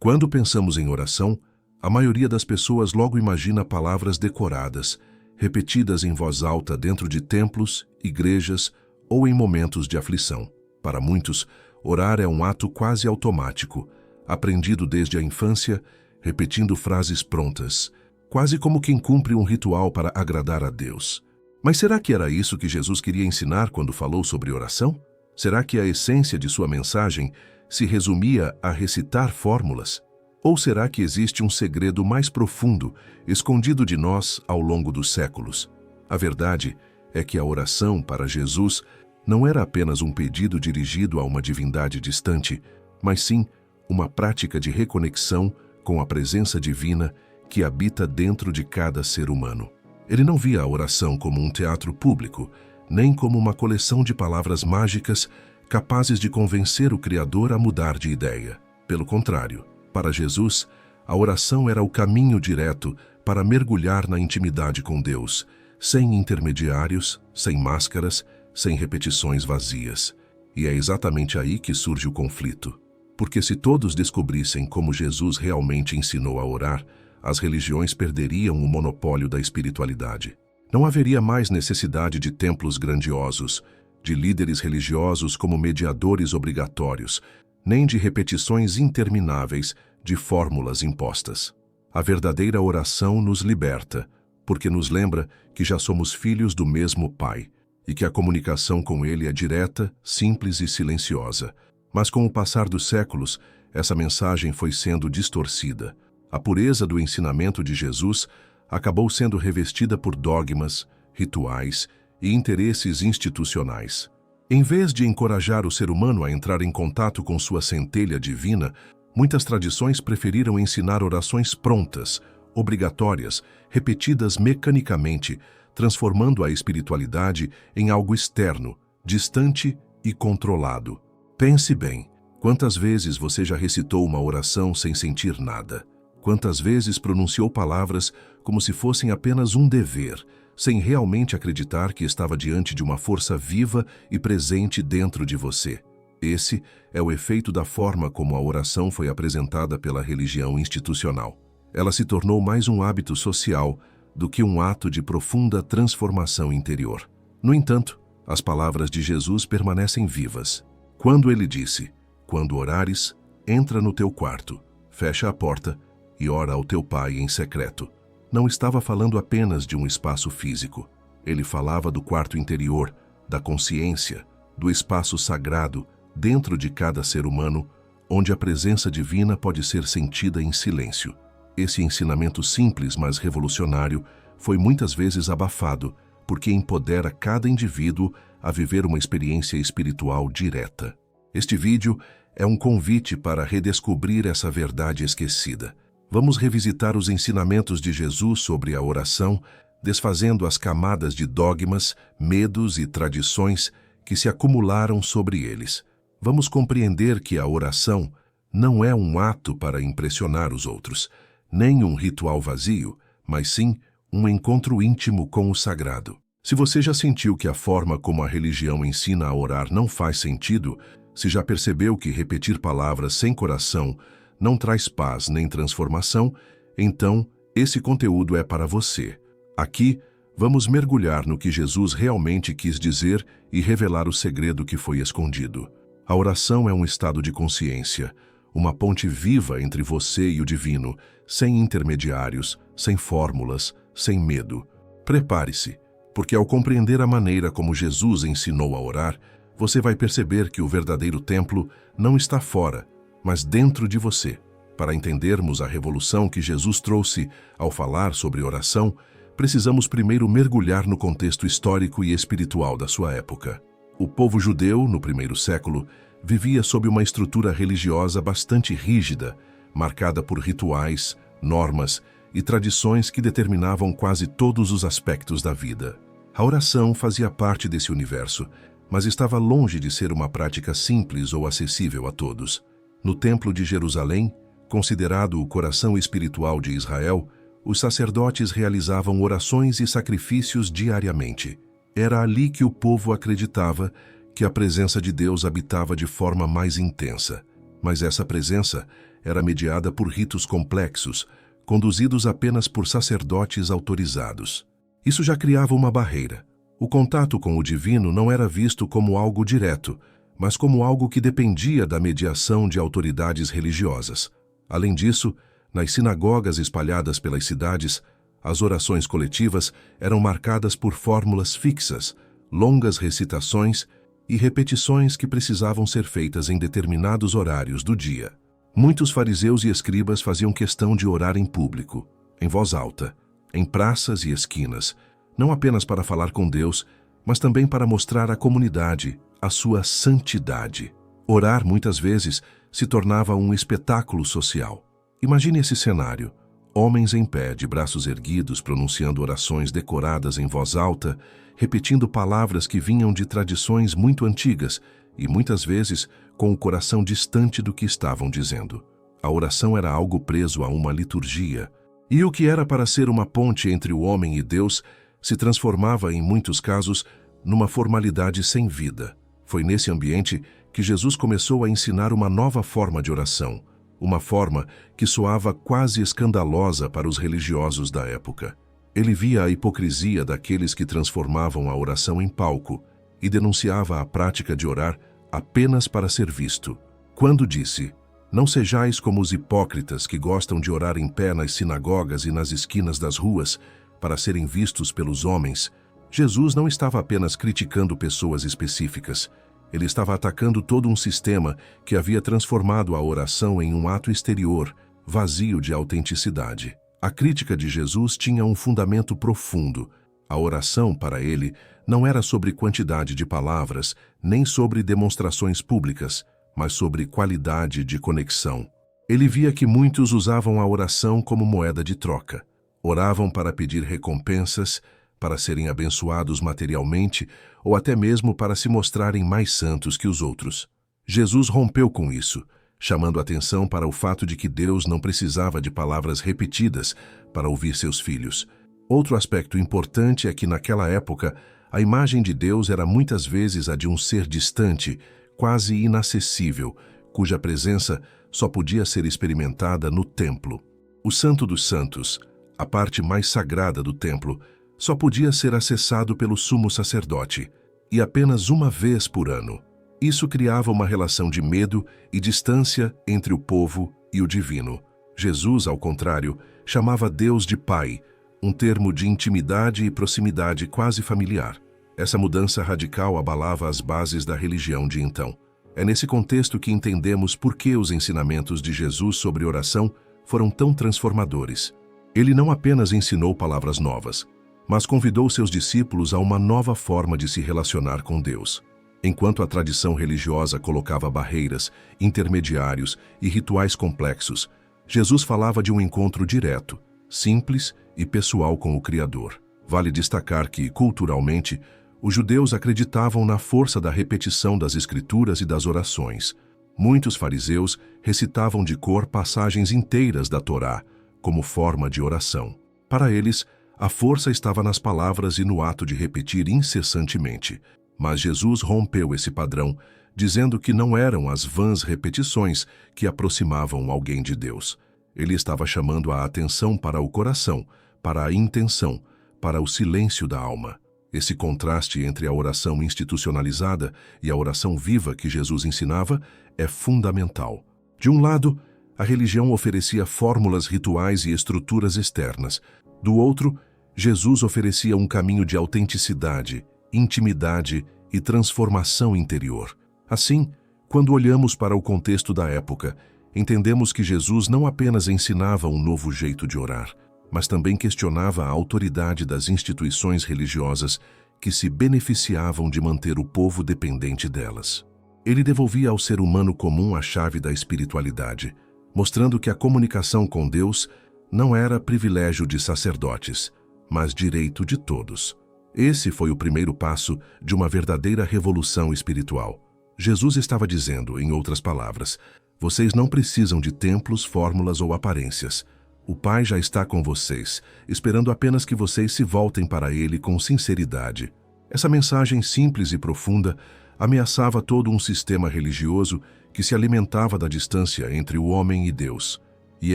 Quando pensamos em oração, a maioria das pessoas logo imagina palavras decoradas, repetidas em voz alta dentro de templos, igrejas ou em momentos de aflição. Para muitos, orar é um ato quase automático, aprendido desde a infância, repetindo frases prontas, quase como quem cumpre um ritual para agradar a Deus. Mas será que era isso que Jesus queria ensinar quando falou sobre oração? Será que a essência de sua mensagem se resumia a recitar fórmulas? Ou será que existe um segredo mais profundo, escondido de nós ao longo dos séculos? A verdade é que a oração para Jesus não era apenas um pedido dirigido a uma divindade distante, mas sim uma prática de reconexão com a presença divina que habita dentro de cada ser humano. Ele não via a oração como um teatro público, nem como uma coleção de palavras mágicas capazes de convencer o Criador a mudar de ideia. Pelo contrário, para Jesus, a oração era o caminho direto para mergulhar na intimidade com Deus, sem intermediários, sem máscaras, sem repetições vazias. E é exatamente aí que surge o conflito. Porque se todos descobrissem como Jesus realmente ensinou a orar, as religiões perderiam o monopólio da espiritualidade. Não haveria mais necessidade de templos grandiosos, de líderes religiosos como mediadores obrigatórios, nem de repetições intermináveis de fórmulas impostas. A verdadeira oração nos liberta, porque nos lembra que já somos filhos do mesmo Pai e que a comunicação com Ele é direta, simples e silenciosa. Mas com o passar dos séculos, essa mensagem foi sendo distorcida. A pureza do ensinamento de Jesus acabou sendo revestida por dogmas, rituais e interesses institucionais. Em vez de encorajar o ser humano a entrar em contato com sua centelha divina, muitas tradições preferiram ensinar orações prontas, obrigatórias, repetidas mecanicamente, transformando a espiritualidade em algo externo, distante e controlado. Pense bem, quantas vezes você já recitou uma oração sem sentir nada? Quantas vezes pronunciou palavras como se fossem apenas um dever, sem realmente acreditar que estava diante de uma força viva e presente dentro de você? Esse é o efeito da forma como a oração foi apresentada pela religião institucional. Ela se tornou mais um hábito social do que um ato de profunda transformação interior. No entanto, as palavras de Jesus permanecem vivas. Quando ele disse, "Quando orares, entra no teu quarto, fecha a porta e ora ao teu Pai em secreto", não estava falando apenas de um espaço físico. Ele falava do quarto interior, da consciência, do espaço sagrado dentro de cada ser humano, onde a presença divina pode ser sentida em silêncio. Esse ensinamento simples, mas revolucionário, foi muitas vezes abafado, porque empodera cada indivíduo a viver uma experiência espiritual direta. Este vídeo é um convite para redescobrir essa verdade esquecida. Vamos revisitar os ensinamentos de Jesus sobre a oração, desfazendo as camadas de dogmas, medos e tradições que se acumularam sobre eles. Vamos compreender que a oração não é um ato para impressionar os outros, nem um ritual vazio, mas sim um encontro íntimo com o sagrado. Se você já sentiu que a forma como a religião ensina a orar não faz sentido, se já percebeu que repetir palavras sem coração não traz paz nem transformação, então esse conteúdo é para você. Aqui, vamos mergulhar no que Jesus realmente quis dizer e revelar o segredo que foi escondido. A oração é um estado de consciência, uma ponte viva entre você e o divino, sem intermediários, sem fórmulas, sem medo. Prepare-se, porque ao compreender a maneira como Jesus ensinou a orar, você vai perceber que o verdadeiro templo não está fora, mas dentro de você. Para entendermos a revolução que Jesus trouxe ao falar sobre oração, precisamos primeiro mergulhar no contexto histórico e espiritual da sua época. O povo judeu, no primeiro século, vivia sob uma estrutura religiosa bastante rígida, marcada por rituais, normas e tradições que determinavam quase todos os aspectos da vida. A oração fazia parte desse universo, mas estava longe de ser uma prática simples ou acessível a todos. No Templo de Jerusalém, considerado o coração espiritual de Israel, os sacerdotes realizavam orações e sacrifícios diariamente. Era ali que o povo acreditava que a presença de Deus habitava de forma mais intensa. Mas essa presença era mediada por ritos complexos, conduzidos apenas por sacerdotes autorizados. Isso já criava uma barreira. O contato com o divino não era visto como algo direto, mas como algo que dependia da mediação de autoridades religiosas. Além disso, nas sinagogas espalhadas pelas cidades, as orações coletivas eram marcadas por fórmulas fixas, longas recitações e repetições que precisavam ser feitas em determinados horários do dia. Muitos fariseus e escribas faziam questão de orar em público, em voz alta, em praças e esquinas, não apenas para falar com Deus, mas também para mostrar à comunidade a sua santidade. Orar, muitas vezes, se tornava um espetáculo social. Imagine esse cenário: homens em pé, de braços erguidos, pronunciando orações decoradas em voz alta, repetindo palavras que vinham de tradições muito antigas e, muitas vezes, com o coração distante do que estavam dizendo. A oração era algo preso a uma liturgia, e o que era para ser uma ponte entre o homem e Deus se transformava, em muitos casos, numa formalidade sem vida. Foi nesse ambiente que Jesus começou a ensinar uma nova forma de oração, uma forma que soava quase escandalosa para os religiosos da época. Ele via a hipocrisia daqueles que transformavam a oração em palco e denunciava a prática de orar apenas para ser visto. Quando disse: "Não sejais como os hipócritas que gostam de orar em pé nas sinagogas e nas esquinas das ruas para serem vistos pelos homens", Jesus não estava apenas criticando pessoas específicas. Ele estava atacando todo um sistema que havia transformado a oração em um ato exterior, vazio de autenticidade. A crítica de Jesus tinha um fundamento profundo. A oração, para ele, não era sobre quantidade de palavras, nem sobre demonstrações públicas, mas sobre qualidade de conexão. Ele via que muitos usavam a oração como moeda de troca. Oravam para pedir recompensas, para serem abençoados materialmente ou até mesmo para se mostrarem mais santos que os outros. Jesus rompeu com isso, chamando atenção para o fato de que Deus não precisava de palavras repetidas para ouvir seus filhos. Outro aspecto importante é que, naquela época, a imagem de Deus era muitas vezes a de um ser distante, quase inacessível, cuja presença só podia ser experimentada no templo. O Santo dos Santos, a parte mais sagrada do templo, só podia ser acessado pelo sumo sacerdote, e apenas uma vez por ano. Isso criava uma relação de medo e distância entre o povo e o divino. Jesus, ao contrário, chamava Deus de Pai, um termo de intimidade e proximidade quase familiar. Essa mudança radical abalava as bases da religião de então. É nesse contexto que entendemos por que os ensinamentos de Jesus sobre oração foram tão transformadores. Ele não apenas ensinou palavras novas, mas convidou seus discípulos a uma nova forma de se relacionar com Deus. Enquanto a tradição religiosa colocava barreiras, intermediários e rituais complexos, Jesus falava de um encontro direto, simples e pessoal com o Criador. Vale destacar que, culturalmente, os judeus acreditavam na força da repetição das Escrituras e das orações. Muitos fariseus recitavam de cor passagens inteiras da Torá, como forma de oração. Para eles, a força estava nas palavras e no ato de repetir incessantemente. Mas Jesus rompeu esse padrão, dizendo que não eram as vãs repetições que aproximavam alguém de Deus. Ele estava chamando a atenção para o coração, para a intenção, para o silêncio da alma. Esse contraste entre a oração institucionalizada e a oração viva que Jesus ensinava é fundamental. De um lado, a religião oferecia fórmulas rituais e estruturas externas. Do outro, Jesus oferecia um caminho de autenticidade, intimidade e transformação interior. Assim, quando olhamos para o contexto da época, entendemos que Jesus não apenas ensinava um novo jeito de orar, mas também questionava a autoridade das instituições religiosas que se beneficiavam de manter o povo dependente delas. Ele devolvia ao ser humano comum a chave da espiritualidade, mostrando que a comunicação com Deus não era privilégio de sacerdotes, mas direito de todos. Esse foi o primeiro passo de uma verdadeira revolução espiritual. Jesus estava dizendo, em outras palavras, vocês não precisam de templos, fórmulas ou aparências. O Pai já está com vocês, esperando apenas que vocês se voltem para Ele com sinceridade. Essa mensagem simples e profunda ameaçava todo um sistema religioso que se alimentava da distância entre o homem e Deus. E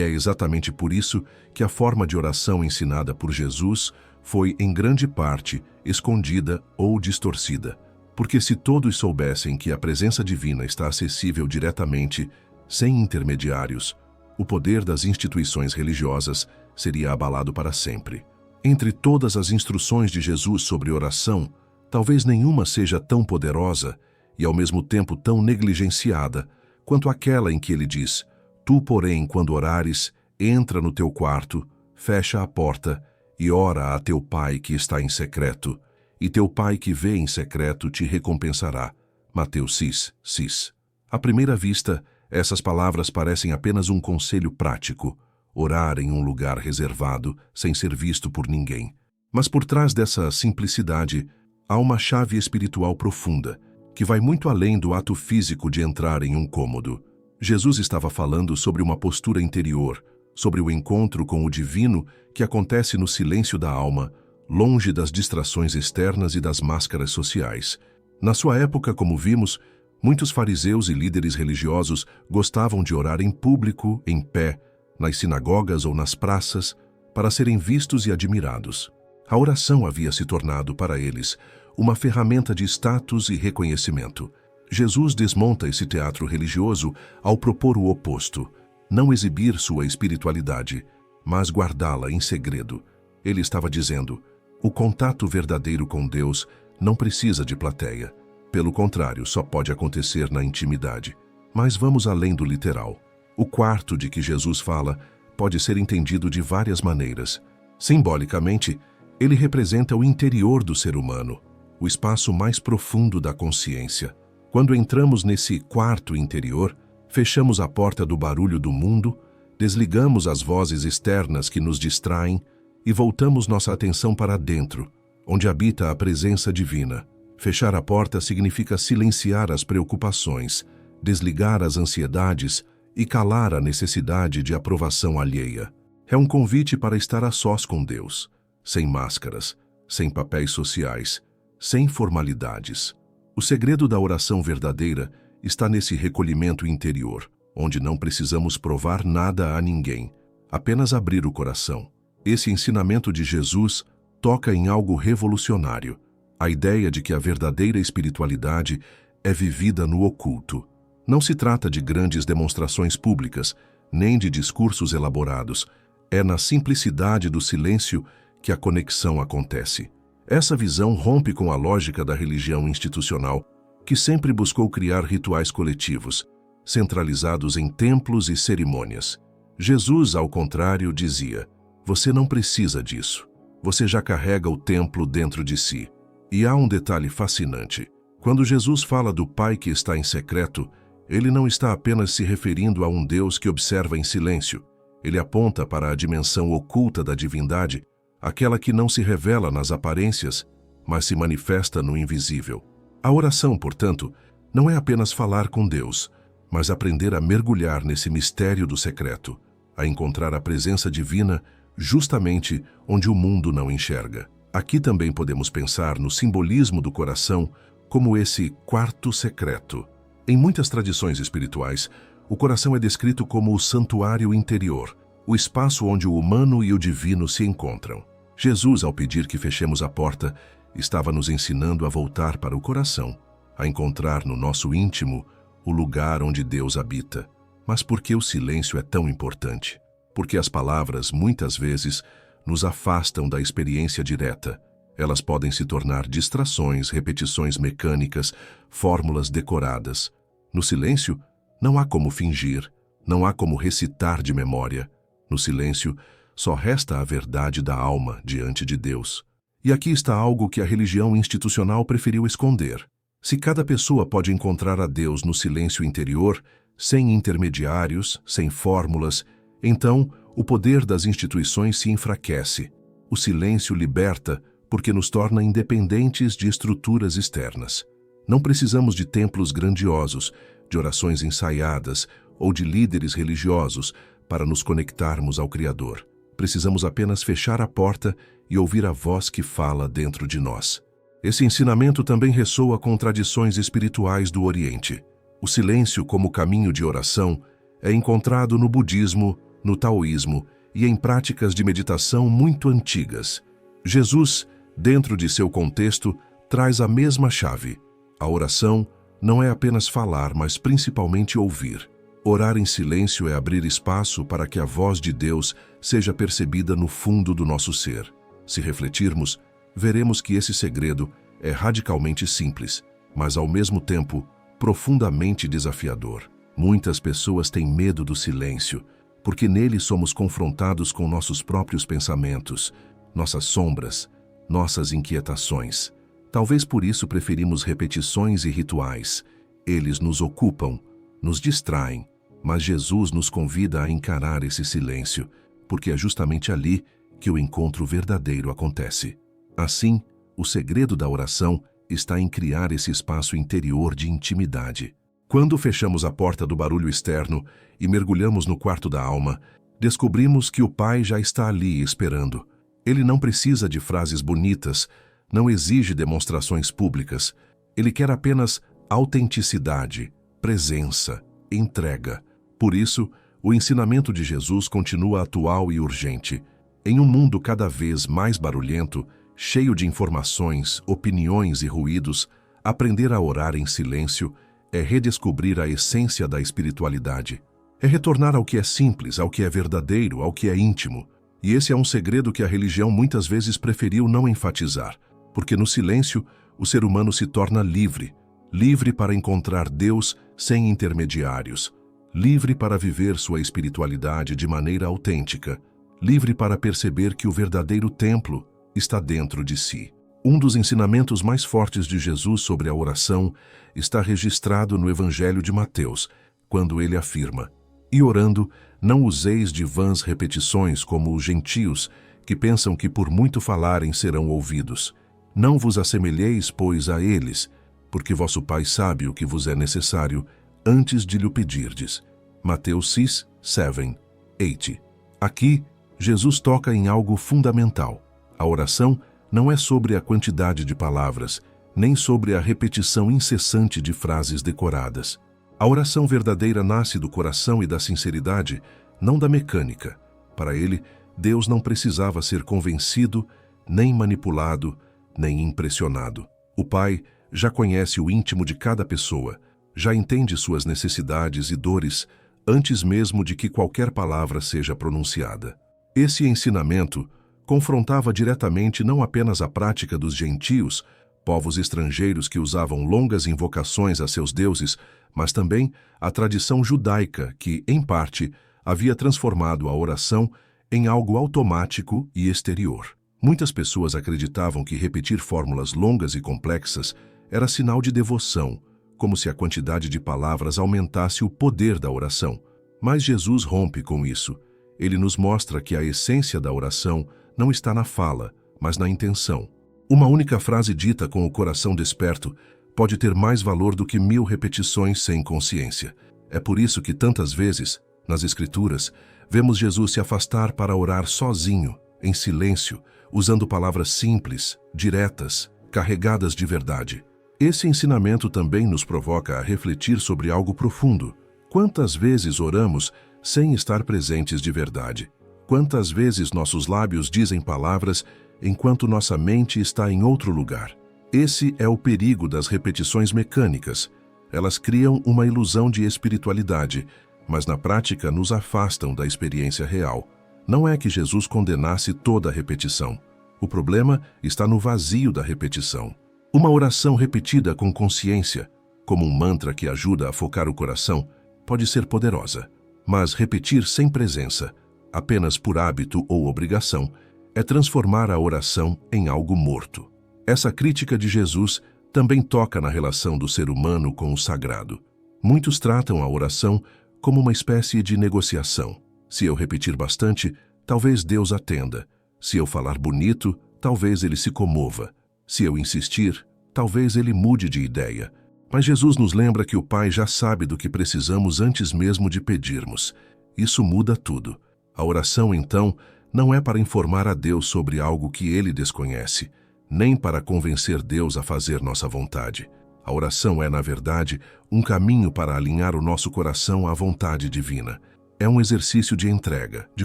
é exatamente por isso que a forma de oração ensinada por Jesus foi, em grande parte, escondida ou distorcida. Porque se todos soubessem que a presença divina está acessível diretamente, sem intermediários, o poder das instituições religiosas seria abalado para sempre. Entre todas as instruções de Jesus sobre oração, talvez nenhuma seja tão poderosa e ao mesmo tempo tão negligenciada quanto aquela em que ele diz: Tu, porém, quando orares, entra no teu quarto, fecha a porta e ora a teu pai que está em secreto, e teu pai que vê em secreto te recompensará. Mateus 6:6. À primeira vista, essas palavras parecem apenas um conselho prático, orar em um lugar reservado, sem ser visto por ninguém. Mas por trás dessa simplicidade, há uma chave espiritual profunda, que vai muito além do ato físico de entrar em um cômodo. Jesus estava falando sobre uma postura interior, sobre o encontro com o divino que acontece no silêncio da alma, longe das distrações externas e das máscaras sociais. Na sua época, como vimos, muitos fariseus e líderes religiosos gostavam de orar em público, em pé, nas sinagogas ou nas praças, para serem vistos e admirados. A oração havia se tornado, para eles, uma ferramenta de status e reconhecimento. Jesus desmonta esse teatro religioso ao propor o oposto: não exibir sua espiritualidade, mas guardá-la em segredo. Ele estava dizendo: o contato verdadeiro com Deus não precisa de plateia. Pelo contrário, só pode acontecer na intimidade. Mas vamos além do literal. O quarto de que Jesus fala pode ser entendido de várias maneiras. Simbolicamente, ele representa o interior do ser humano, o espaço mais profundo da consciência. Quando entramos nesse quarto interior, fechamos a porta do barulho do mundo, desligamos as vozes externas que nos distraem e voltamos nossa atenção para dentro, onde habita a presença divina. Fechar a porta significa silenciar as preocupações, desligar as ansiedades e calar a necessidade de aprovação alheia. É um convite para estar a sós com Deus, sem máscaras, sem papéis sociais, sem formalidades. O segredo da oração verdadeira está nesse recolhimento interior, onde não precisamos provar nada a ninguém, apenas abrir o coração. Esse ensinamento de Jesus toca em algo revolucionário: a ideia de que a verdadeira espiritualidade é vivida no oculto. Não se trata de grandes demonstrações públicas, nem de discursos elaborados. É na simplicidade do silêncio que a conexão acontece. Essa visão rompe com a lógica da religião institucional, que sempre buscou criar rituais coletivos, centralizados em templos e cerimônias. Jesus, ao contrário, dizia: você não precisa disso. Você já carrega o templo dentro de si. E há um detalhe fascinante. Quando Jesus fala do Pai que está em secreto, ele não está apenas se referindo a um Deus que observa em silêncio. Ele aponta para a dimensão oculta da divindade, aquela que não se revela nas aparências, mas se manifesta no invisível. A oração, portanto, não é apenas falar com Deus, mas aprender a mergulhar nesse mistério do secreto, a encontrar a presença divina justamente onde o mundo não enxerga. Aqui também podemos pensar no simbolismo do coração como esse quarto secreto. Em muitas tradições espirituais, o coração é descrito como o santuário interior, o espaço onde o humano e o divino se encontram. Jesus, ao pedir que fechemos a porta, estava nos ensinando a voltar para o coração, a encontrar no nosso íntimo o lugar onde Deus habita. Mas por que o silêncio é tão importante? Porque as palavras, muitas vezes, nos afastam da experiência direta. Elas podem se tornar distrações, repetições mecânicas, fórmulas decoradas. No silêncio, não há como fingir, não há como recitar de memória. No silêncio, só resta a verdade da alma diante de Deus. E aqui está algo que a religião institucional preferiu esconder. Se cada pessoa pode encontrar a Deus no silêncio interior, sem intermediários, sem fórmulas, então o poder das instituições se enfraquece. O silêncio liberta porque nos torna independentes de estruturas externas. Não precisamos de templos grandiosos, de orações ensaiadas ou de líderes religiosos para nos conectarmos ao Criador. Precisamos apenas fechar a porta e ouvir a voz que fala dentro de nós. Esse ensinamento também ressoa com tradições espirituais do Oriente. O silêncio como caminho de oração é encontrado no budismo, no taoísmo e em práticas de meditação muito antigas. Jesus, dentro de seu contexto, traz a mesma chave. A oração não é apenas falar, mas principalmente ouvir. Orar em silêncio é abrir espaço para que a voz de Deus seja percebida no fundo do nosso ser. Se refletirmos, veremos que esse segredo é radicalmente simples, mas ao mesmo tempo profundamente desafiador. Muitas pessoas têm medo do silêncio, porque nele somos confrontados com nossos próprios pensamentos, nossas sombras, nossas inquietações. Talvez por isso preferimos repetições e rituais. Eles nos ocupam, nos distraem, mas Jesus nos convida a encarar esse silêncio, porque é justamente ali que o encontro verdadeiro acontece. Assim, o segredo da oração está em criar esse espaço interior de intimidade. Quando fechamos a porta do barulho externo e mergulhamos no quarto da alma, descobrimos que o Pai já está ali esperando. Ele não precisa de frases bonitas, não exige demonstrações públicas. Ele quer apenas autenticidade, presença, entrega. Por isso, o ensinamento de Jesus continua atual e urgente. Em um mundo cada vez mais barulhento, cheio de informações, opiniões e ruídos, aprender a orar em silêncio é redescobrir a essência da espiritualidade. É retornar ao que é simples, ao que é verdadeiro, ao que é íntimo. E esse é um segredo que a religião muitas vezes preferiu não enfatizar, porque no silêncio o ser humano se torna livre, livre para encontrar Deus sem intermediários, livre para viver sua espiritualidade de maneira autêntica, livre para perceber que o verdadeiro templo está dentro de si. Um dos ensinamentos mais fortes de Jesus sobre a oração está registrado no Evangelho de Mateus, quando ele afirma: "E orando, não useis de vãs repetições como os gentios, que pensam que por muito falarem serão ouvidos. Não vos assemelheis, pois, a eles, porque vosso Pai sabe o que vos é necessário antes de lhe pedirdes." Mateus 6, 7, 8. Aqui, Jesus toca em algo fundamental. A oração não é sobre a quantidade de palavras, nem sobre a repetição incessante de frases decoradas. A oração verdadeira nasce do coração e da sinceridade, não da mecânica. Para ele, Deus não precisava ser convencido, nem manipulado, nem impressionado. O Pai já conhece o íntimo de cada pessoa, já entende suas necessidades e dores antes mesmo de que qualquer palavra seja pronunciada. Esse ensinamento confrontava diretamente não apenas a prática dos gentios, povos estrangeiros que usavam longas invocações a seus deuses, mas também a tradição judaica que, em parte, havia transformado a oração em algo automático e exterior. Muitas pessoas acreditavam que repetir fórmulas longas e complexas era sinal de devoção, como se a quantidade de palavras aumentasse o poder da oração. Mas Jesus rompe com isso. Ele nos mostra que a essência da oração não está na fala, mas na intenção. Uma única frase dita com o coração desperto pode ter mais valor do que 1000 repetições sem consciência. É por isso que tantas vezes, nas Escrituras, vemos Jesus se afastar para orar sozinho, em silêncio, usando palavras simples, diretas, carregadas de verdade. Esse ensinamento também nos provoca a refletir sobre algo profundo. Quantas vezes oramos sem estar presentes de verdade? Quantas vezes nossos lábios dizem palavras enquanto nossa mente está em outro lugar? Esse é o perigo das repetições mecânicas. Elas criam uma ilusão de espiritualidade, mas na prática nos afastam da experiência real. Não é que Jesus condenasse toda a repetição. O problema está no vazio da repetição. Uma oração repetida com consciência, como um mantra que ajuda a focar o coração, pode ser poderosa. Mas repetir sem presença, apenas por hábito ou obrigação, é transformar a oração em algo morto. Essa crítica de Jesus também toca na relação do ser humano com o sagrado. Muitos tratam a oração como uma espécie de negociação. Se eu repetir bastante, talvez Deus atenda. Se eu falar bonito, talvez ele se comova. Se eu insistir, talvez ele mude de ideia. Mas Jesus nos lembra que o Pai já sabe do que precisamos antes mesmo de pedirmos. Isso muda tudo. A oração, então, não é para informar a Deus sobre algo que ele desconhece, nem para convencer Deus a fazer nossa vontade. A oração é, na verdade, um caminho para alinhar o nosso coração à vontade divina. É um exercício de entrega, de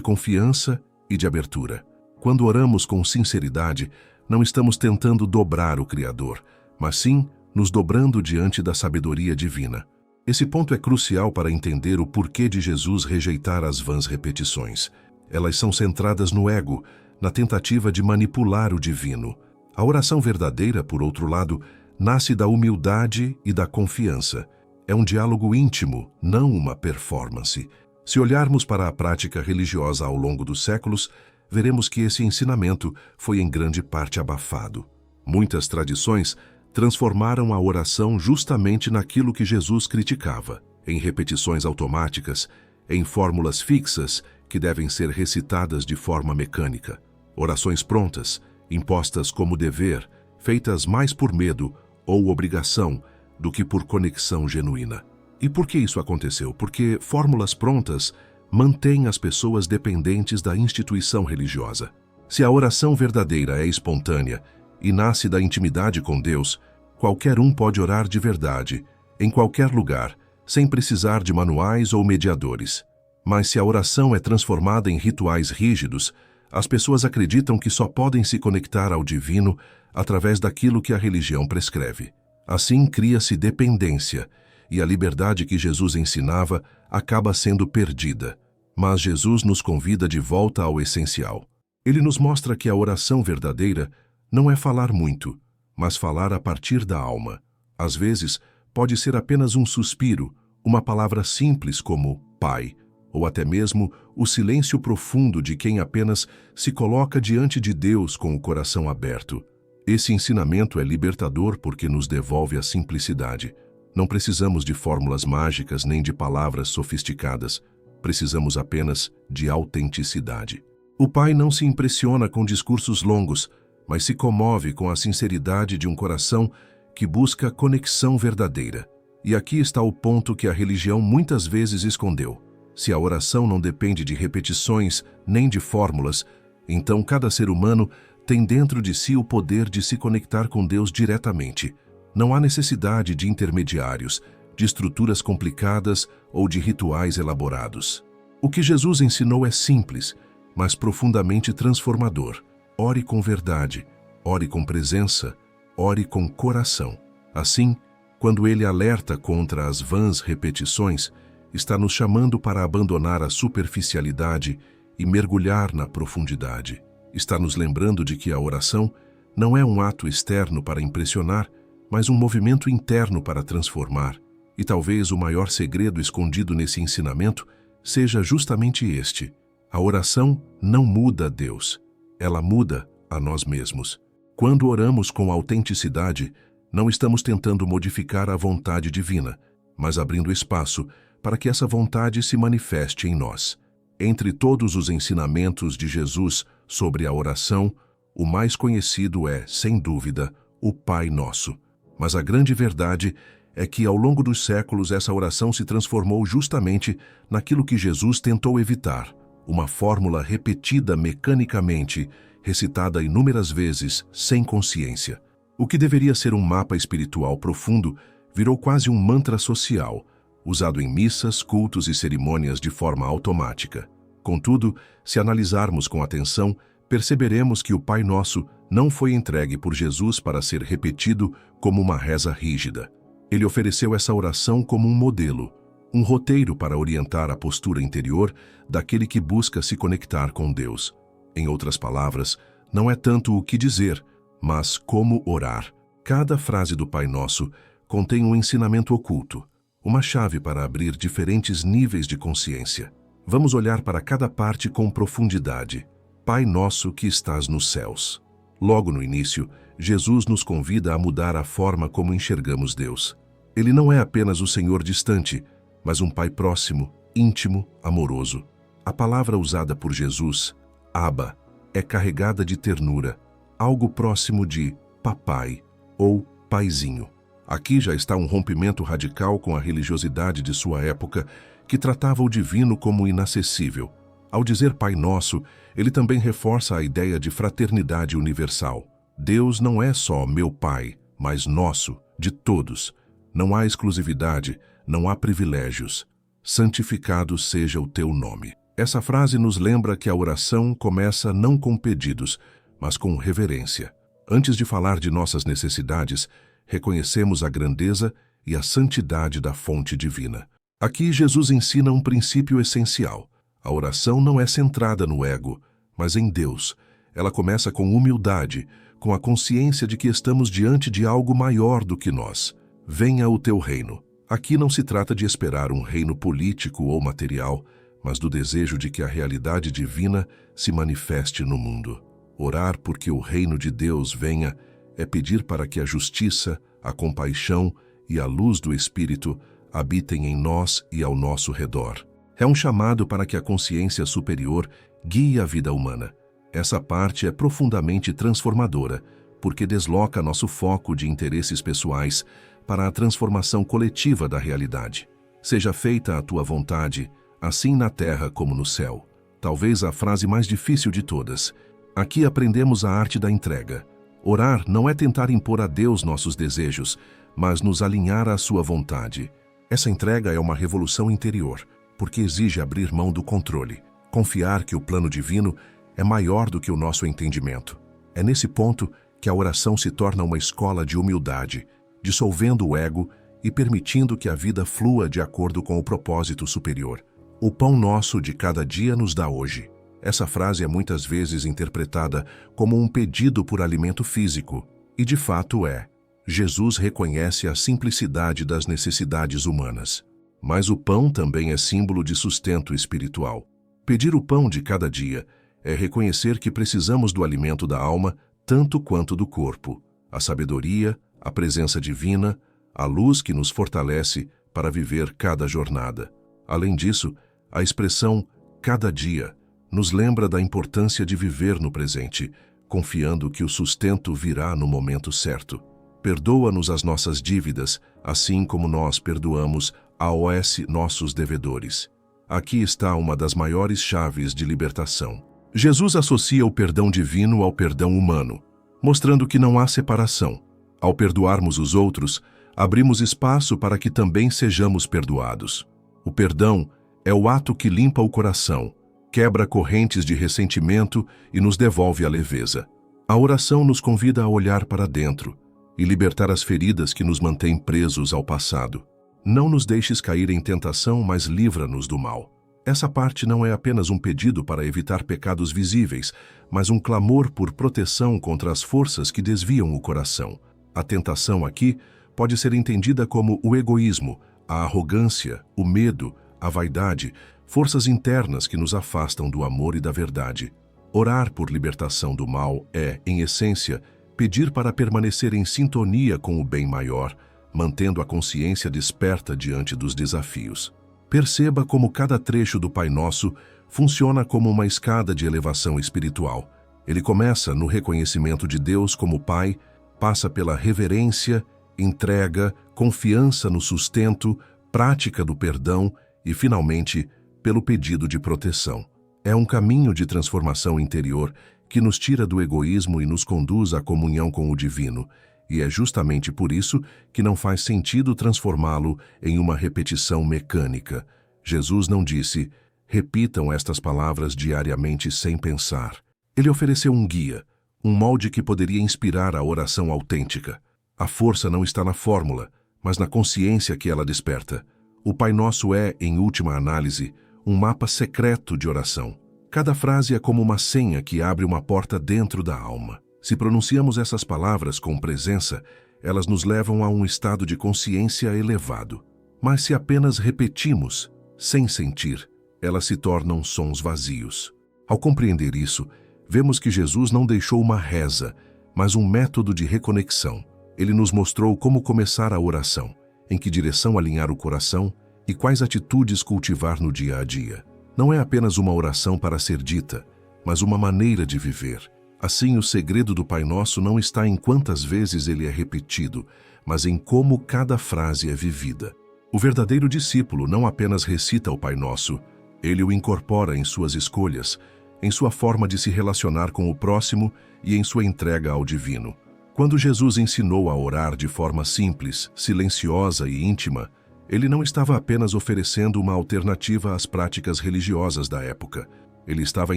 confiança e de abertura. Quando oramos com sinceridade, não estamos tentando dobrar o Criador, mas sim nos dobrando diante da sabedoria divina. Esse ponto é crucial para entender o porquê de Jesus rejeitar as vãs repetições. Elas são centradas no ego, na tentativa de manipular o divino. A oração verdadeira, por outro lado, nasce da humildade e da confiança. É um diálogo íntimo, não uma performance. Se olharmos para a prática religiosa ao longo dos séculos, veremos que esse ensinamento foi em grande parte abafado. Muitas tradições transformaram a oração justamente naquilo que Jesus criticava, em repetições automáticas, em fórmulas fixas que devem ser recitadas de forma mecânica. Orações prontas, impostas como dever, feitas mais por medo ou obrigação do que por conexão genuína. E por que isso aconteceu? Porque fórmulas prontas mantêm as pessoas dependentes da instituição religiosa. Se a oração verdadeira é espontânea e nasce da intimidade com Deus, qualquer um pode orar de verdade, em qualquer lugar, sem precisar de manuais ou mediadores. Mas se a oração é transformada em rituais rígidos, as pessoas acreditam que só podem se conectar ao divino através daquilo que a religião prescreve. Assim cria-se dependência, e a liberdade que Jesus ensinava acaba sendo perdida. Mas Jesus nos convida de volta ao essencial. Ele nos mostra que a oração verdadeira não é falar muito, mas falar a partir da alma. Às vezes, pode ser apenas um suspiro, uma palavra simples como Pai, ou até mesmo o silêncio profundo de quem apenas se coloca diante de Deus com o coração aberto. Esse ensinamento é libertador porque nos devolve a simplicidade. Não precisamos de fórmulas mágicas nem de palavras sofisticadas. Precisamos apenas de autenticidade. O Pai não se impressiona com discursos longos, mas se comove com a sinceridade de um coração que busca conexão verdadeira. E aqui está o ponto que a religião muitas vezes escondeu. Se a oração não depende de repetições nem de fórmulas, então cada ser humano tem dentro de si o poder de se conectar com Deus diretamente. Não há necessidade de intermediários, de estruturas complicadas ou de rituais elaborados. O que Jesus ensinou é simples, mas profundamente transformador. Ore com verdade, ore com presença, ore com coração. Assim, quando ele alerta contra as vãs repetições, está nos chamando para abandonar a superficialidade e mergulhar na profundidade. Está nos lembrando de que a oração não é um ato externo para impressionar, mas um movimento interno para transformar. E talvez o maior segredo escondido nesse ensinamento seja justamente este. A oração não muda a Deus, ela muda a nós mesmos. Quando oramos com autenticidade, não estamos tentando modificar a vontade divina, mas abrindo espaço para que essa vontade se manifeste em nós. Entre todos os ensinamentos de Jesus sobre a oração, o mais conhecido é, sem dúvida, o Pai Nosso. Mas a grande verdade é que, ao longo dos séculos, essa oração se transformou justamente naquilo que Jesus tentou evitar, uma fórmula repetida mecanicamente, recitada inúmeras vezes, sem consciência. O que deveria ser um mapa espiritual profundo virou quase um mantra social, usado em missas, cultos e cerimônias de forma automática. Contudo, se analisarmos com atenção, perceberemos que o Pai Nosso não foi entregue por Jesus para ser repetido como uma reza rígida. Ele ofereceu essa oração como um modelo, um roteiro para orientar a postura interior daquele que busca se conectar com Deus. Em outras palavras, não é tanto o que dizer, mas como orar. Cada frase do Pai Nosso contém um ensinamento oculto, uma chave para abrir diferentes níveis de consciência. Vamos olhar para cada parte com profundidade. Pai Nosso que estás nos céus. Logo no início, Jesus nos convida a mudar a forma como enxergamos Deus. Ele não é apenas o Senhor distante, mas um Pai próximo, íntimo, amoroso. A palavra usada por Jesus, Abba, é carregada de ternura, algo próximo de papai ou paizinho. Aqui já está um rompimento radical com a religiosidade de sua época, que tratava o divino como inacessível. Ao dizer Pai Nosso, ele também reforça a ideia de fraternidade universal. Deus não é só meu Pai, mas nosso, de todos. Não há exclusividade, não há privilégios. Santificado seja o teu nome. Essa frase nos lembra que a oração começa não com pedidos, mas com reverência. Antes de falar de nossas necessidades, reconhecemos a grandeza e a santidade da fonte divina. Aqui Jesus ensina um princípio essencial. A oração não é centrada no ego, mas em Deus. Ela começa com humildade, com a consciência de que estamos diante de algo maior do que nós. Venha o teu reino. Aqui não se trata de esperar um reino político ou material, mas do desejo de que a realidade divina se manifeste no mundo. Orar porque o reino de Deus venha é pedir para que a justiça, a compaixão e a luz do Espírito habitem em nós e ao nosso redor. É um chamado para que a consciência superior guie a vida humana. Essa parte é profundamente transformadora, porque desloca nosso foco de interesses pessoais para a transformação coletiva da realidade. Seja feita a tua vontade, assim na terra como no céu. Talvez a frase mais difícil de todas. Aqui aprendemos a arte da entrega. Orar não é tentar impor a Deus nossos desejos, mas nos alinhar à sua vontade. Essa entrega é uma revolução interior, porque exige abrir mão do controle, confiar que o plano divino é maior do que o nosso entendimento. É nesse ponto que a oração se torna uma escola de humildade, dissolvendo o ego e permitindo que a vida flua de acordo com o propósito superior. O pão nosso de cada dia nos dá hoje. Essa frase é muitas vezes interpretada como um pedido por alimento físico, e de fato é. Jesus reconhece a simplicidade das necessidades humanas. Mas o pão também é símbolo de sustento espiritual. Pedir o pão de cada dia é reconhecer que precisamos do alimento da alma tanto quanto do corpo, a sabedoria, a presença divina, a luz que nos fortalece para viver cada jornada. Além disso, a expressão cada dia nos lembra da importância de viver no presente, confiando que o sustento virá no momento certo. Perdoa-nos as nossas dívidas, assim como nós perdoamos aos nossos devedores. Aqui está uma das maiores chaves de libertação. Jesus associa o perdão divino ao perdão humano, mostrando que não há separação. Ao perdoarmos os outros, abrimos espaço para que também sejamos perdoados. O perdão é o ato que limpa o coração, quebra correntes de ressentimento e nos devolve a leveza. A oração nos convida a olhar para dentro e libertar as feridas que nos mantêm presos ao passado. Não nos deixes cair em tentação, mas livra-nos do mal. Essa parte não é apenas um pedido para evitar pecados visíveis, mas um clamor por proteção contra as forças que desviam o coração. A tentação aqui pode ser entendida como o egoísmo, a arrogância, o medo, a vaidade, forças internas que nos afastam do amor e da verdade. Orar por libertação do mal é, em essência, pedir para permanecer em sintonia com o bem maior, mantendo a consciência desperta diante dos desafios. Perceba como cada trecho do Pai Nosso funciona como uma escada de elevação espiritual. Ele começa no reconhecimento de Deus como Pai, passa pela reverência, entrega, confiança no sustento, prática do perdão e, finalmente, pelo pedido de proteção. É um caminho de transformação interior que nos tira do egoísmo e nos conduz à comunhão com o divino, e é justamente por isso que não faz sentido transformá-lo em uma repetição mecânica. Jesus não disse, repitam estas palavras diariamente sem pensar. Ele ofereceu um guia, um molde que poderia inspirar a oração autêntica. A força não está na fórmula, mas na consciência que ela desperta. O Pai Nosso é, em última análise, um mapa secreto de oração. Cada frase é como uma senha que abre uma porta dentro da alma. Se pronunciamos essas palavras com presença, elas nos levam a um estado de consciência elevado. Mas se apenas repetimos, sem sentir, elas se tornam sons vazios. Ao compreender isso, vemos que Jesus não deixou uma reza, mas um método de reconexão. Ele nos mostrou como começar a oração, em que direção alinhar o coração e quais atitudes cultivar no dia a dia. Não é apenas uma oração para ser dita, mas uma maneira de viver. Assim, o segredo do Pai Nosso não está em quantas vezes ele é repetido, mas em como cada frase é vivida. O verdadeiro discípulo não apenas recita o Pai Nosso, ele o incorpora em suas escolhas, em sua forma de se relacionar com o próximo e em sua entrega ao divino. Quando Jesus ensinou a orar de forma simples, silenciosa e íntima, ele não estava apenas oferecendo uma alternativa às práticas religiosas da época. Ele estava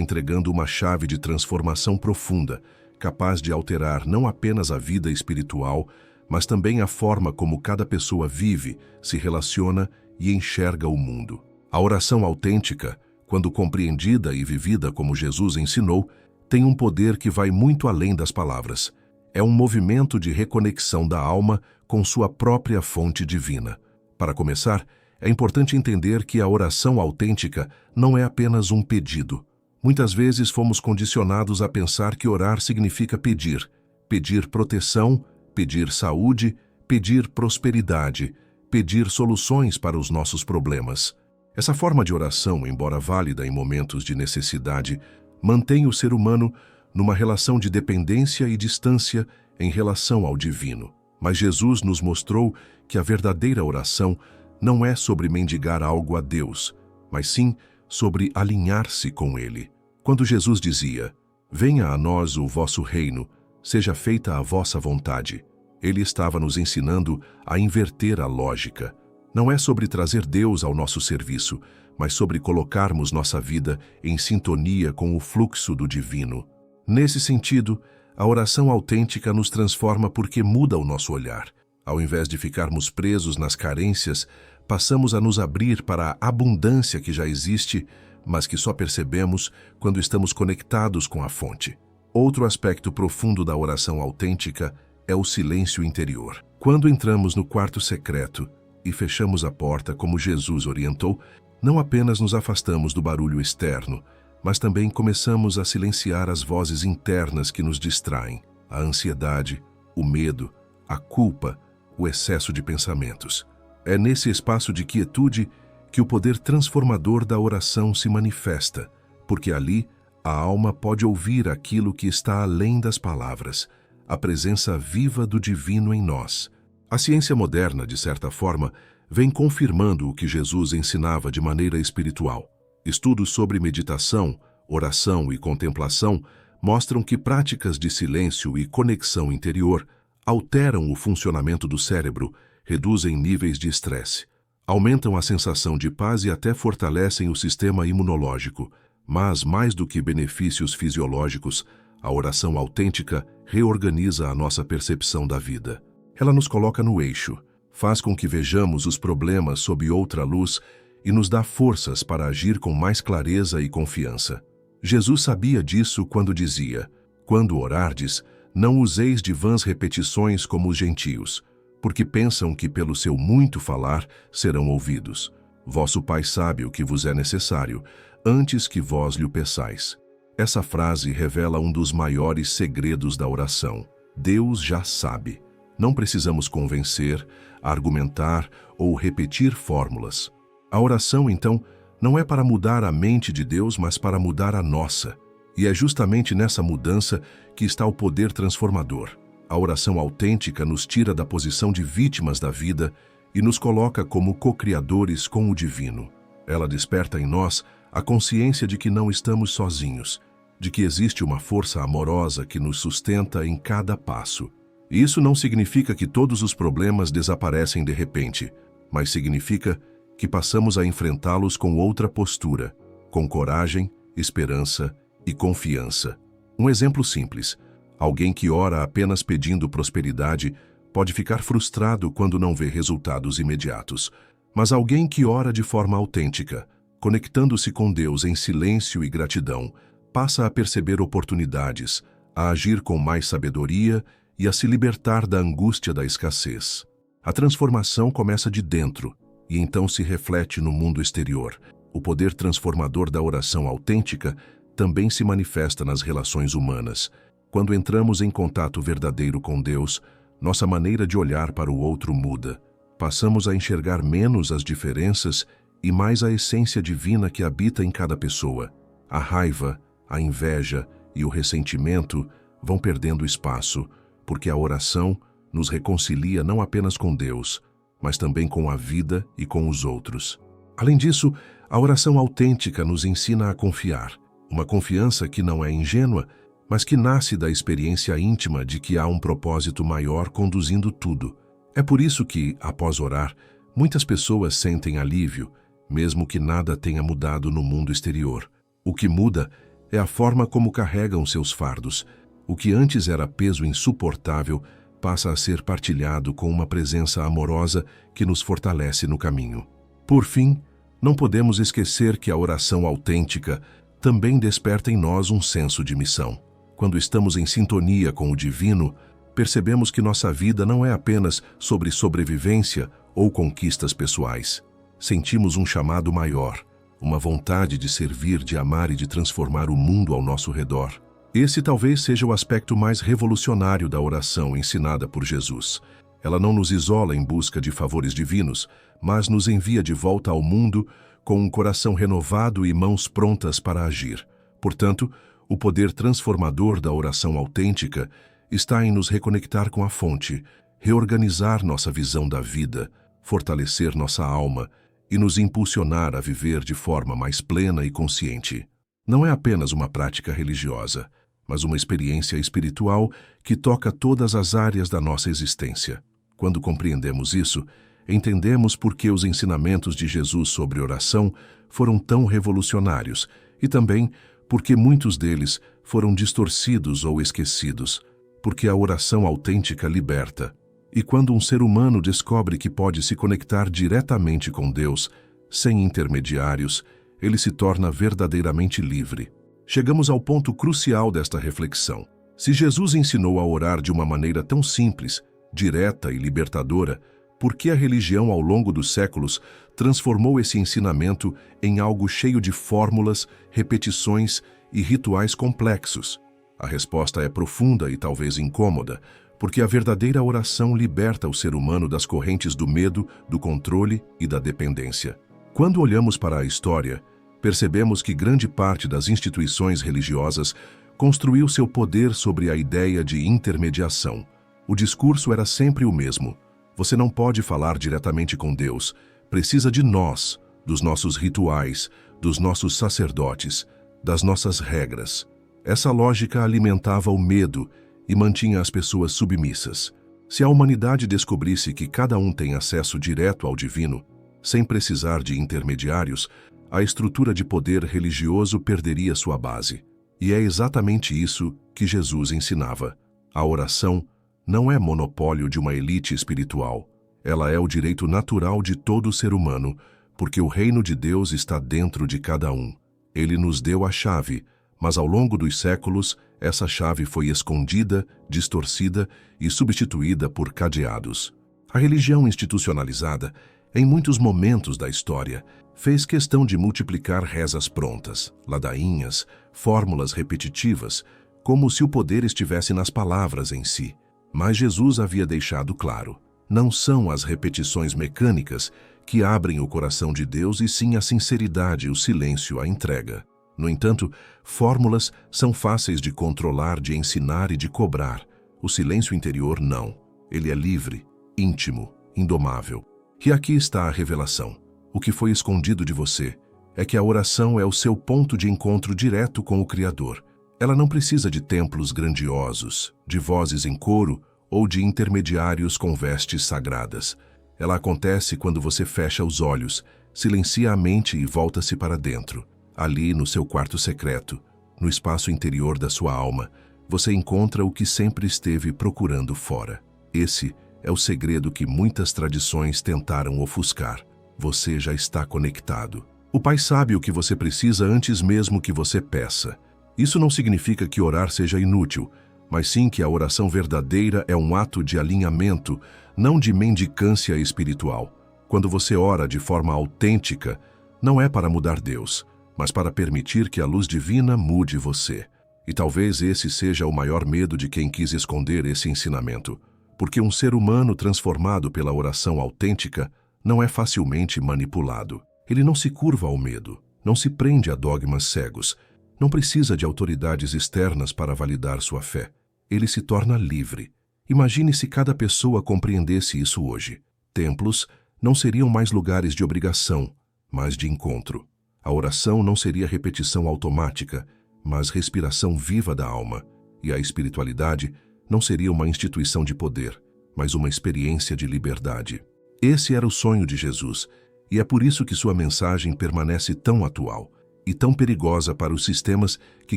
entregando uma chave de transformação profunda, capaz de alterar não apenas a vida espiritual, mas também a forma como cada pessoa vive, se relaciona e enxerga o mundo. A oração autêntica, quando compreendida e vivida como Jesus ensinou, tem um poder que vai muito além das palavras. É um movimento de reconexão da alma com sua própria fonte divina. Para começar, é importante entender que a oração autêntica não é apenas um pedido. Muitas vezes fomos condicionados a pensar que orar significa pedir. Pedir proteção, pedir saúde, pedir prosperidade, pedir soluções para os nossos problemas. Essa forma de oração, embora válida em momentos de necessidade, mantém o ser humano numa relação de dependência e distância em relação ao divino. Mas Jesus nos mostrou que a verdadeira oração não é sobre mendigar algo a Deus, mas sim sobre alinhar-se com Ele. Quando Jesus dizia, "Venha a nós o vosso reino, seja feita a vossa vontade", Ele estava nos ensinando a inverter a lógica. Não é sobre trazer Deus ao nosso serviço, mas sobre colocarmos nossa vida em sintonia com o fluxo do divino. Nesse sentido, a oração autêntica nos transforma porque muda o nosso olhar. Ao invés de ficarmos presos nas carências, passamos a nos abrir para a abundância que já existe, mas que só percebemos quando estamos conectados com a fonte. Outro aspecto profundo da oração autêntica é o silêncio interior. Quando entramos no quarto secreto e fechamos a porta como Jesus orientou, não apenas nos afastamos do barulho externo, mas também começamos a silenciar as vozes internas que nos distraem, a ansiedade, o medo, a culpa, o excesso de pensamentos. É nesse espaço de quietude que o poder transformador da oração se manifesta, porque ali a alma pode ouvir aquilo que está além das palavras, a presença viva do divino em nós. A ciência moderna, de certa forma, vem confirmando o que Jesus ensinava de maneira espiritual. Estudos sobre meditação, oração e contemplação mostram que práticas de silêncio e conexão interior alteram o funcionamento do cérebro, reduzem níveis de estresse, aumentam a sensação de paz e até fortalecem o sistema imunológico. Mas, mais do que benefícios fisiológicos, a oração autêntica reorganiza a nossa percepção da vida. Ela nos coloca no eixo, faz com que vejamos os problemas sob outra luz e nos dá forças para agir com mais clareza e confiança. Jesus sabia disso quando dizia, "Quando orardes, não useis de vãs repetições como os gentios, porque pensam que pelo seu muito falar serão ouvidos. Vosso Pai sabe o que vos é necessário, antes que vós lhe o peçais." Essa frase revela um dos maiores segredos da oração. Deus já sabe. Não precisamos convencer, argumentar ou repetir fórmulas. A oração, então, não é para mudar a mente de Deus, mas para mudar a nossa. E é justamente nessa mudança que está o poder transformador. A oração autêntica nos tira da posição de vítimas da vida e nos coloca como co-criadores com o divino. Ela desperta em nós a consciência de que não estamos sozinhos, de que existe uma força amorosa que nos sustenta em cada passo. Isso não significa que todos os problemas desaparecem de repente, mas significa que passamos a enfrentá-los com outra postura, com coragem, esperança e confiança. Um exemplo simples: alguém que ora apenas pedindo prosperidade pode ficar frustrado quando não vê resultados imediatos, mas alguém que ora de forma autêntica, conectando-se com Deus em silêncio e gratidão, passa a perceber oportunidades, a agir com mais sabedoria e a se libertar da angústia da escassez. A transformação começa de dentro e então se reflete no mundo exterior. O poder transformador da oração autêntica também se manifesta nas relações humanas. Quando entramos em contato verdadeiro com Deus, nossa maneira de olhar para o outro muda. Passamos a enxergar menos as diferenças e mais a essência divina que habita em cada pessoa. A raiva, a inveja e o ressentimento vão perdendo espaço, porque a oração nos reconcilia não apenas com Deus, mas também com a vida e com os outros. Além disso, a oração autêntica nos ensina a confiar. Uma confiança que não é ingênua, mas que nasce da experiência íntima de que há um propósito maior conduzindo tudo. É por isso que, após orar, muitas pessoas sentem alívio, mesmo que nada tenha mudado no mundo exterior. O que muda é a forma como carregam seus fardos. O que antes era peso insuportável passa a ser partilhado com uma presença amorosa que nos fortalece no caminho. Por fim, não podemos esquecer que a oração autêntica também desperta em nós um senso de missão. Quando estamos em sintonia com o divino, percebemos que nossa vida não é apenas sobre sobrevivência ou conquistas pessoais. Sentimos um chamado maior, uma vontade de servir, de amar e de transformar o mundo ao nosso redor. Esse talvez seja o aspecto mais revolucionário da oração ensinada por Jesus. Ela não nos isola em busca de favores divinos, mas nos envia de volta ao mundo com um coração renovado e mãos prontas para agir. Portanto, o poder transformador da oração autêntica está em nos reconectar com a fonte, reorganizar nossa visão da vida, fortalecer nossa alma e nos impulsionar a viver de forma mais plena e consciente. Não é apenas uma prática religiosa, mas uma experiência espiritual que toca todas as áreas da nossa existência. Quando compreendemos isso, entendemos por que os ensinamentos de Jesus sobre oração foram tão revolucionários e também porque muitos deles foram distorcidos ou esquecidos, porque a oração autêntica liberta. E quando um ser humano descobre que pode se conectar diretamente com Deus, sem intermediários, ele se torna verdadeiramente livre. Chegamos ao ponto crucial desta reflexão. Se Jesus ensinou a orar de uma maneira tão simples, direta e libertadora, por que a religião ao longo dos séculos transformou esse ensinamento em algo cheio de fórmulas, repetições e rituais complexos? A resposta é profunda e talvez incômoda, porque a verdadeira oração liberta o ser humano das correntes do medo, do controle e da dependência. Quando olhamos para a história, percebemos que grande parte das instituições religiosas construiu seu poder sobre a ideia de intermediação. O discurso era sempre o mesmo. Você não pode falar diretamente com Deus. Precisa de nós, dos nossos rituais, dos nossos sacerdotes, das nossas regras. Essa lógica alimentava o medo e mantinha as pessoas submissas. Se a humanidade descobrisse que cada um tem acesso direto ao divino, sem precisar de intermediários, a estrutura de poder religioso perderia sua base. E é exatamente isso que Jesus ensinava. A oração não é monopólio de uma elite espiritual. Ela é o direito natural de todo ser humano, porque o reino de Deus está dentro de cada um. Ele nos deu a chave, mas ao longo dos séculos, essa chave foi escondida, distorcida e substituída por cadeados. A religião institucionalizada, em muitos momentos da história, fez questão de multiplicar rezas prontas, ladainhas, fórmulas repetitivas, como se o poder estivesse nas palavras em si. Mas Jesus havia deixado claro, não são as repetições mecânicas que abrem o coração de Deus e sim a sinceridade, o silêncio, a entrega. No entanto, fórmulas são fáceis de controlar, de ensinar e de cobrar. O silêncio interior não. Ele é livre, íntimo, indomável. E aqui está a revelação. O que foi escondido de você é que a oração é o seu ponto de encontro direto com o Criador. Ela não precisa de templos grandiosos, de vozes em coro ou de intermediários com vestes sagradas. Ela acontece quando você fecha os olhos, silencia a mente e volta-se para dentro. Ali, no seu quarto secreto, no espaço interior da sua alma, você encontra o que sempre esteve procurando fora. Esse é o segredo que muitas tradições tentaram ofuscar. Você já está conectado. O Pai sabe o que você precisa antes mesmo que você peça. Isso não significa que orar seja inútil, mas sim que a oração verdadeira é um ato de alinhamento, não de mendicância espiritual. Quando você ora de forma autêntica, não é para mudar Deus, mas para permitir que a luz divina mude você. E talvez esse seja o maior medo de quem quis esconder esse ensinamento, porque um ser humano transformado pela oração autêntica não é facilmente manipulado. Ele não se curva ao medo, não se prende a dogmas cegos, não precisa de autoridades externas para validar sua fé. Ele se torna livre. Imagine se cada pessoa compreendesse isso hoje. Templos não seriam mais lugares de obrigação, mas de encontro. A oração não seria repetição automática, mas respiração viva da alma. e a espiritualidade não seria uma instituição de poder, mas uma experiência de liberdade. Esse era o sonho de Jesus, e é por isso que sua mensagem permanece tão atual e tão perigosa para os sistemas que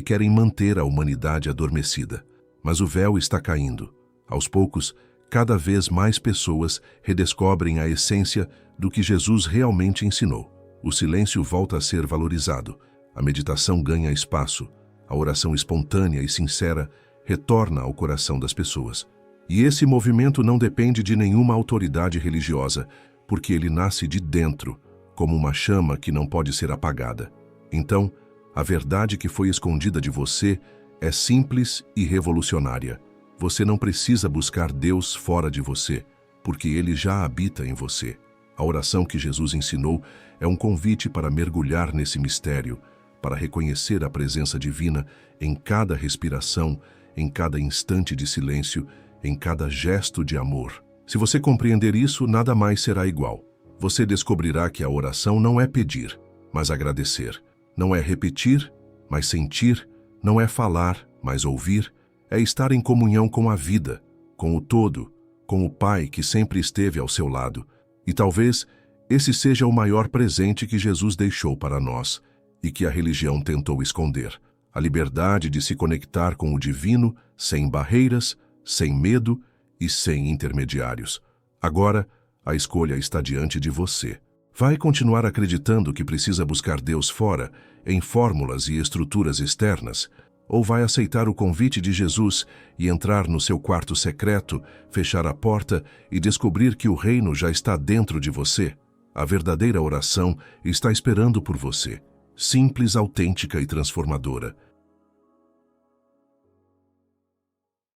querem manter a humanidade adormecida. Mas o véu está caindo. Aos poucos, cada vez mais pessoas redescobrem a essência do que Jesus realmente ensinou. O silêncio volta a ser valorizado, a meditação ganha espaço, a oração espontânea e sincera retorna ao coração das pessoas. E esse movimento não depende de nenhuma autoridade religiosa, porque ele nasce de dentro, como uma chama que não pode ser apagada. Então, a verdade que foi escondida de você é simples e revolucionária. Você não precisa buscar Deus fora de você, porque Ele já habita em você. A oração que Jesus ensinou é um convite para mergulhar nesse mistério, para reconhecer a presença divina em cada respiração, em cada instante de silêncio, em cada gesto de amor. Se você compreender isso, nada mais será igual. Você descobrirá que a oração não é pedir, mas agradecer. Não é repetir, mas sentir. Não é falar, mas ouvir. É estar em comunhão com a vida, com o todo, com o Pai que sempre esteve ao seu lado. E talvez esse seja o maior presente que Jesus deixou para nós e que a religião tentou esconder. A liberdade de se conectar com o divino sem barreiras, sem medo e sem intermediários. Agora, a escolha está diante de você. Vai continuar acreditando que precisa buscar Deus fora, em fórmulas e estruturas externas? Ou vai aceitar o convite de Jesus e entrar no seu quarto secreto, fechar a porta e descobrir que o reino já está dentro de você? A verdadeira oração está esperando por você, simples, autêntica e transformadora.